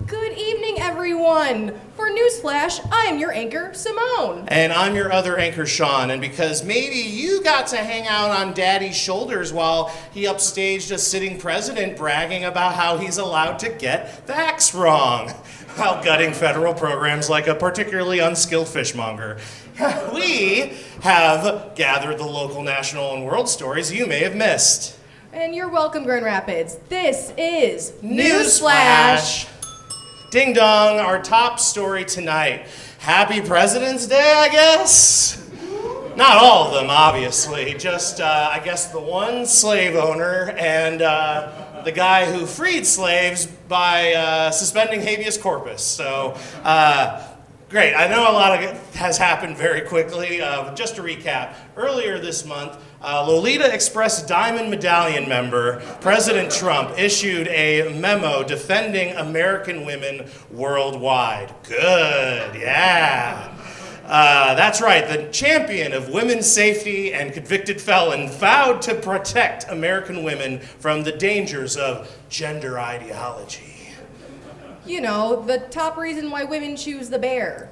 Good evening, everyone. For NewsFlash, I am your anchor, Simone. And I'm your other anchor, Sean. And because maybe you got to hang out on Daddy's shoulders while he upstaged a sitting president bragging about how he's allowed to get facts wrong, while gutting federal programs like a particularly unskilled fishmonger. We have gathered the local, national, and world stories you may have missed. And you're welcome, Grand Rapids. This is NewsFlash. Ding dong, our top story tonight. Happy President's Day, I guess? Not all of them, obviously. Just, I guess, the one slave owner and the guy who freed slaves by suspending habeas corpus. So, great. I know a lot of it has happened very quickly. Just to recap, earlier this month, Lolita Express Diamond Medallion member President Trump issued a memo defending American women worldwide. Good, yeah. That's right, the champion of women's safety and convicted felon vowed to protect American women from the dangers of gender ideology. You know, the top reason why women choose the bear.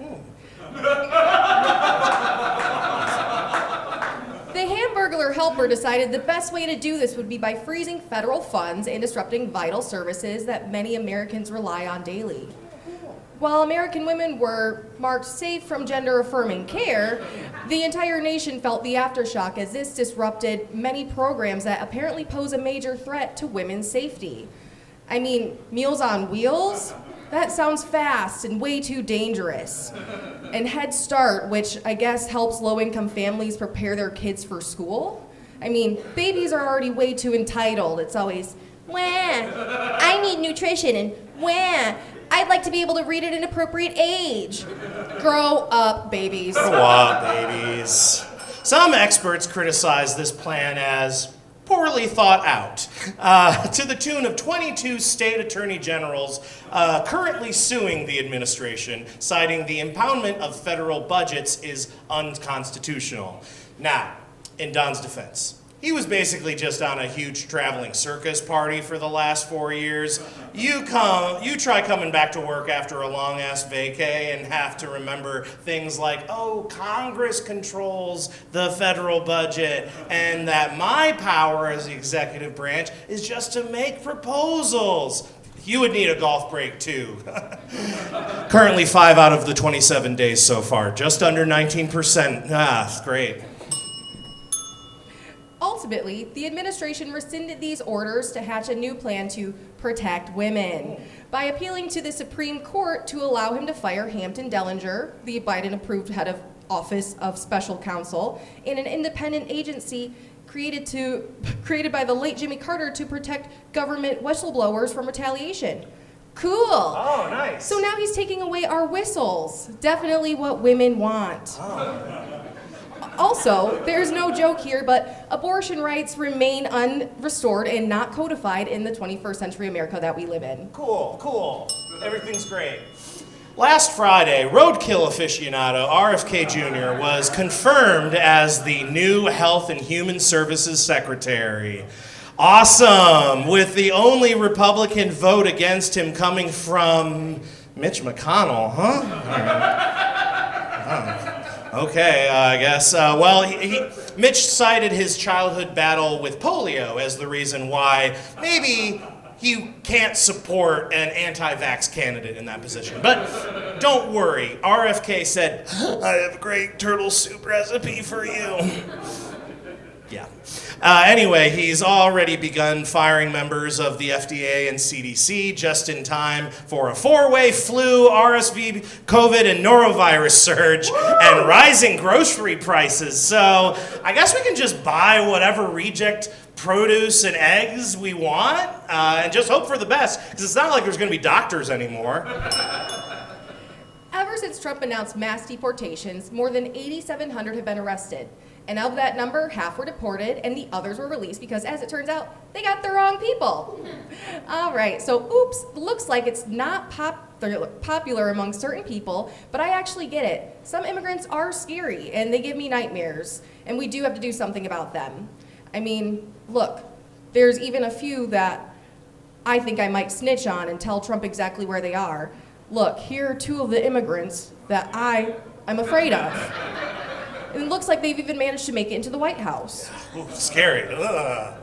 The Hamburglar helper decided the best way to do this would be by freezing federal funds and disrupting vital services that many Americans rely on daily. While American women were marked safe from gender-affirming care, the entire nation felt the aftershock as this disrupted many programs that apparently pose a major threat to women's safety. I mean, Meals on Wheels? That sounds fast and way too dangerous. And Head Start, which I guess helps low-income families prepare their kids for school? I mean, babies are already way too entitled. It's always, wah, I need nutrition, and wah, I'd like to be able to read at an appropriate age. Grow up, babies. Grow up, babies. Some experts criticize this plan as poorly thought out, to the tune of 22 state attorney generals currently suing the administration, citing the impoundment of federal budgets is unconstitutional. Now, in Don's defense, he was basically just on a huge traveling circus party for the last 4 years. You try coming back to work after a long-ass vacay and have to remember things like, oh, Congress controls the federal budget, and that my power as the executive branch is just to make proposals. You would need a golf break, too. Currently 5 out of the 27 days so far, just under 19%. Ah, great. Ultimately, the administration rescinded these orders to hatch a new plan to protect women by appealing to the Supreme Court to allow him to fire Hampton Dellinger, the Biden-approved head of Office of Special Counsel, in an independent agency created by the late Jimmy Carter to protect government whistleblowers from retaliation. Cool. Oh, nice. So now he's taking away our whistles. Definitely what women want. Oh. Also, there's no joke here, but abortion rights remain unrestored and not codified in the 21st century America that we live in. Cool, cool. Everything's great. Last Friday, roadkill aficionado RFK Jr. was confirmed as the new Health and Human Services Secretary. Awesome! With the only Republican vote against him coming from Mitch McConnell, huh? Okay, I guess. Mitch cited his childhood battle with polio as the reason why maybe he can't support an anti-vax candidate in that position. But don't worry, RFK said, I have a great turtle soup recipe for you. Yeah. Anyway, he's already begun firing members of the FDA and CDC just in time for a 4-way flu, RSV, COVID, and norovirus surge and rising grocery prices. So I guess we can just buy whatever reject produce and eggs we want and just hope for the best, because it's not like there's going to be doctors anymore. Ever since Trump announced mass deportations, more than 8,700 have been arrested. And of that number, half were deported and the others were released because, as it turns out, they got the wrong people. All right, so oops, looks like it's not popular among certain people, but I actually get it. Some immigrants are scary and they give me nightmares, and we do have to do something about them. I mean, look, there's even a few that I think I might snitch on and tell Trump exactly where they are. Look, here are two of the immigrants that I'm afraid of. And it looks like they've even managed to make it into the White House. Ooh, scary. Ugh.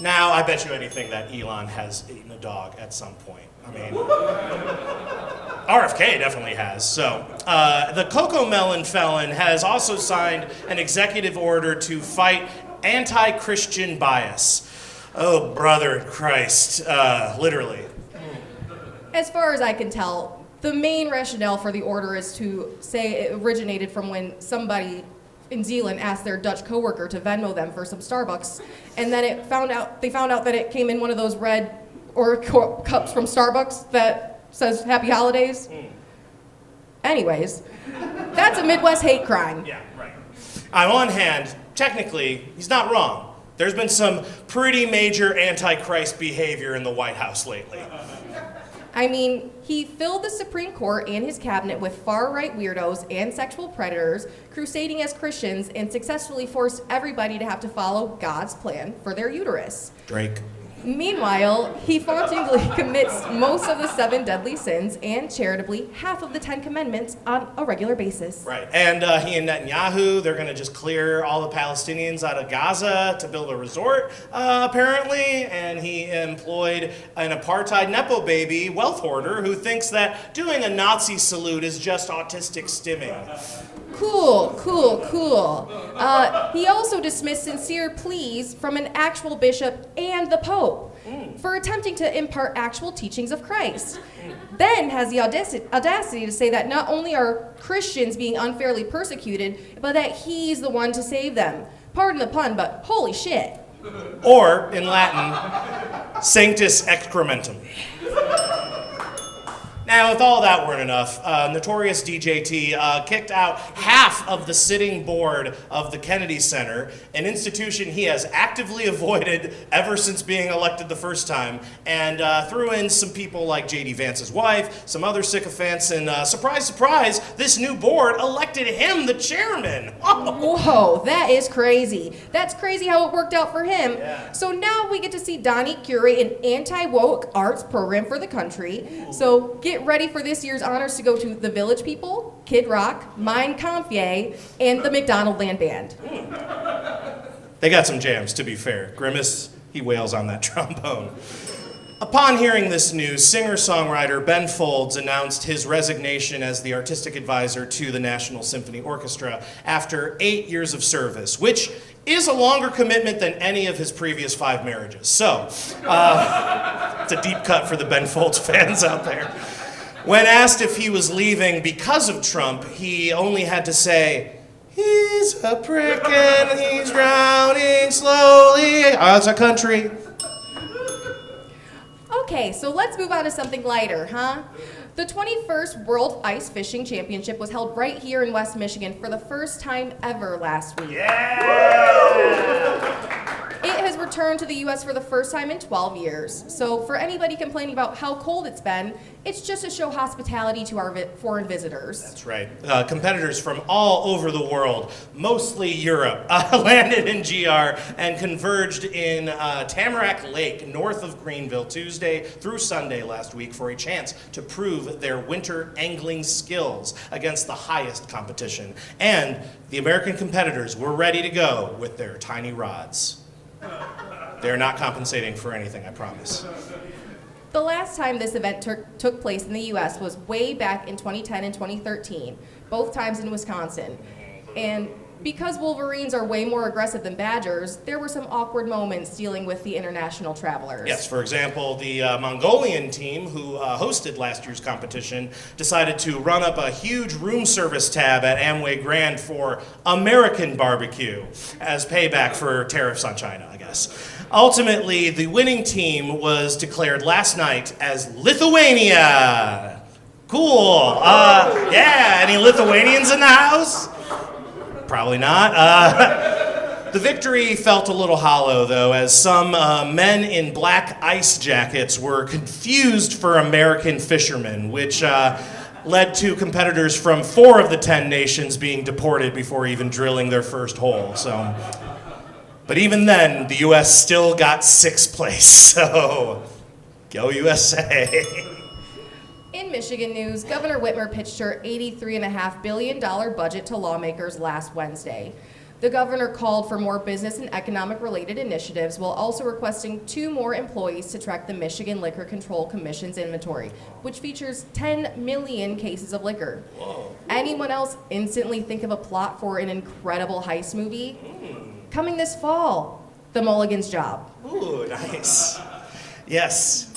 Now, I bet you anything that Elon has eaten a dog at some point. I mean, RFK definitely has. So, the Cocomelon felon has also signed an executive order to fight anti-Christian bias. Oh, brother in Christ, literally. As far as I can tell, the main rationale for the order is to say it originated from when somebody in Zealand asked their Dutch coworker to Venmo them for some Starbucks, and then they found out that it came in one of those red cups from Starbucks that says Happy Holidays. Anyways, that's a Midwest hate crime. Yeah, right. On one hand, technically, he's not wrong. There's been some pretty major anti-Christ behavior in the White House lately. I mean, he filled the Supreme Court and his cabinet with far-right weirdos and sexual predators crusading as Christians and successfully forced everybody to have to follow God's plan for their uterus. Drake. Meanwhile, he fauntingly commits most of the 7 deadly sins and charitably half of the 10 commandments on a regular basis. Right, and he and Netanyahu, they're gonna just clear all the Palestinians out of Gaza to build a resort, apparently, and he employed an apartheid Nepo baby wealth hoarder who thinks that doing a Nazi salute is just autistic stimming. Cool. He also dismissed sincere pleas from an actual bishop and the Pope for attempting to impart actual teachings of Christ. Then has the audacity to say that not only are Christians being unfairly persecuted, but that he's the one to save them. Pardon the pun, but holy shit. Or, in Latin, sanctus excrementum. Now, if all that weren't enough, notorious DJT kicked out half of the sitting board of the Kennedy Center, an institution he has actively avoided ever since being elected the first time, and threw in some people like J.D. Vance's wife, some other sycophants, and surprise, surprise, this new board elected him the chairman. Whoa, that is crazy. That's crazy how it worked out for him. Yeah. So now we get to see Donnie curate an anti-woke arts program for the country. So get ready for this year's honors to go to the Village People, Kid Rock, Mein Kampf, and the McDonaldland Band. They got some jams, to be fair. Grimace, he wails on that trombone. Upon hearing this news, singer-songwriter Ben Folds announced his resignation as the artistic advisor to the National Symphony Orchestra after 8 years of service, which is a longer commitment than any of his previous 5 marriages. So, it's a deep cut for the Ben Folds fans out there. When asked if he was leaving because of Trump, he only had to say, "He's a prick and he's drowning slowly as a country." Okay, so let's move on to something lighter, huh? The 21st World Ice Fishing Championship was held right here in West Michigan for the first time ever last week. Yeah! It has returned to the U.S. for the first time in 12 years. So for anybody complaining about how cold it's been, it's just to show hospitality to our foreign visitors. That's right. Competitors from all over the world, mostly Europe, landed in GR and converged in Tamarack Lake, north of Greenville, Tuesday through Sunday last week for a chance to prove their winter angling skills against the highest competition. And the American competitors were ready to go with their tiny rods. They're not compensating for anything, I promise. The last time this event took place in the U.S. was way back in 2010 and 2013, both times in Wisconsin. And because Wolverines are way more aggressive than Badgers, there were some awkward moments dealing with the international travelers. Yes, for example, the Mongolian team who hosted last year's competition decided to run up a huge room service tab at Amway Grand for American barbecue as payback for tariffs on China, I guess. Ultimately, the winning team was declared last night as Lithuania. Cool. Yeah, any Lithuanians in the house? Probably not. The victory felt a little hollow, though, as some men in black ice jackets were confused for American fishermen, which led to competitors from 4 of the 10 nations being deported before even drilling their first hole. But even then, the U.S. still got 6th place, so Go USA. In Michigan news, Governor Whitmer pitched her $83.5 billion budget to lawmakers last Wednesday. The governor called for more business and economic-related initiatives while also requesting 2 more employees to track the Michigan Liquor Control Commission's inventory, which features 10 million cases of liquor. Whoa. Anyone else instantly think of a plot for an incredible heist movie? Coming this fall, The Mulligan's Job. Ooh, nice. Yes.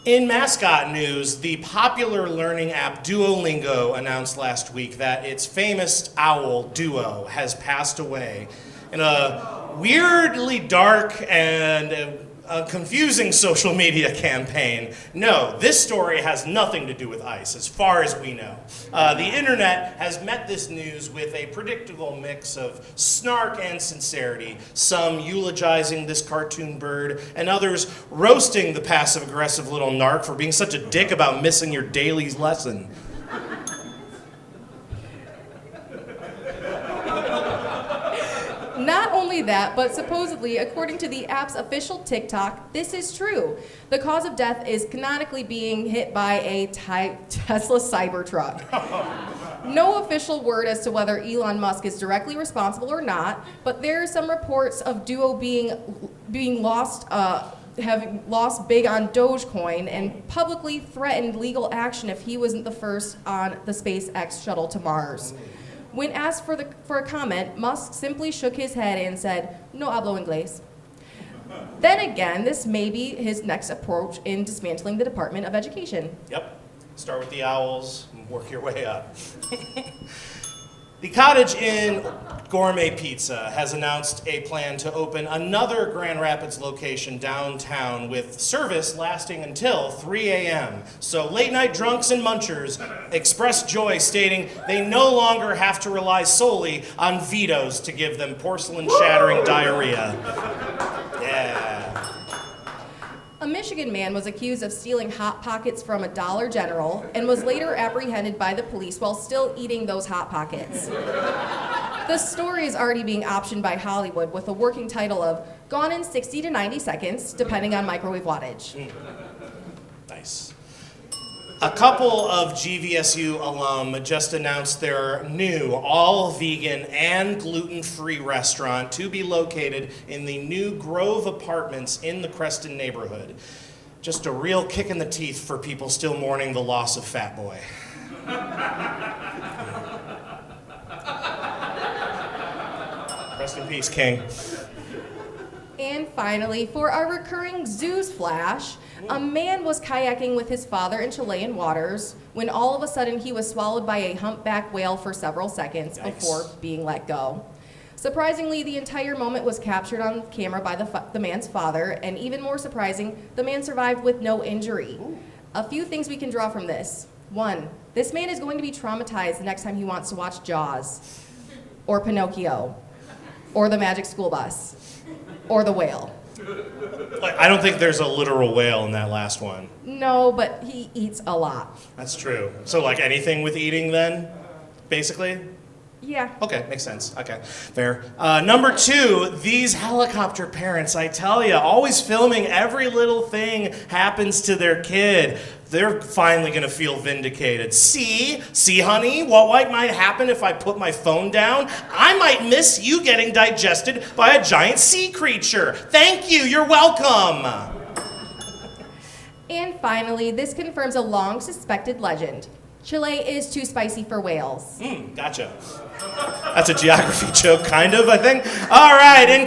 In mascot news, the popular learning app Duolingo announced last week that its famous owl, Duo, has passed away in a weirdly dark and confusing social media campaign. No, this story has nothing to do with ice, as far as we know. The internet has met this news with a predictable mix of snark and sincerity, some eulogizing this cartoon bird, and others roasting the passive-aggressive little narc for being such a dick about missing your daily lesson. Not only that, but supposedly, according to the app's official TikTok, this is true. The cause of death is canonically being hit by a Tesla Cybertruck. No official word as to whether Elon Musk is directly responsible or not, but there are some reports of Duo being lost, having lost big on Dogecoin and publicly threatened legal action if he wasn't the first on the SpaceX shuttle to Mars. When asked for a comment, Musk simply shook his head and said, "No hablo inglés." Then again, this may be his next approach in dismantling the Department of Education. Yep. Start with the owls and work your way up. The Cottage Inn Gourmet Pizza has announced a plan to open another Grand Rapids location downtown with service lasting until 3 a.m. So late night drunks and munchers expressed joy, stating they no longer have to rely solely on vetoes to give them porcelain-shattering diarrhea. Yeah. A Michigan man was accused of stealing Hot Pockets from a Dollar General and was later apprehended by the police while still eating those Hot Pockets. The story is already being optioned by Hollywood with a working title of Gone in 60 to 90 Seconds, depending on microwave wattage. Nice. A couple of GVSU alum just announced their new all-vegan and gluten-free restaurant to be located in the new Grove Apartments in the Creston neighborhood. Just a real kick in the teeth for people still mourning the loss of Fat Boy. Rest in peace, King. And finally, for our recurring NewsFlash, a man was kayaking with his father in Chilean waters when all of a sudden he was swallowed by a humpback whale for several seconds before being let go. Surprisingly, the entire moment was captured on camera by the man's father, and even more surprising, the man survived with no injury. A few things we can draw from this. 1, this man is going to be traumatized the next time he wants to watch Jaws, or Pinocchio, or The Magic School Bus, or The Whale. I don't think there's a literal whale in that last one. No, but he eats a lot. That's true. So like anything with eating then, basically? Yeah. Okay, makes sense. Okay, fair. Number 2, these helicopter parents, I tell you, always filming every little thing happens to their kid. They're finally gonna feel vindicated. See, honey, what might happen if I put my phone down? I might miss you getting digested by a giant sea creature. Thank you, you're welcome. And finally, this confirms a long suspected legend. Chile is too spicy for whales. Gotcha. That's a geography joke, kind of, I think. All right, in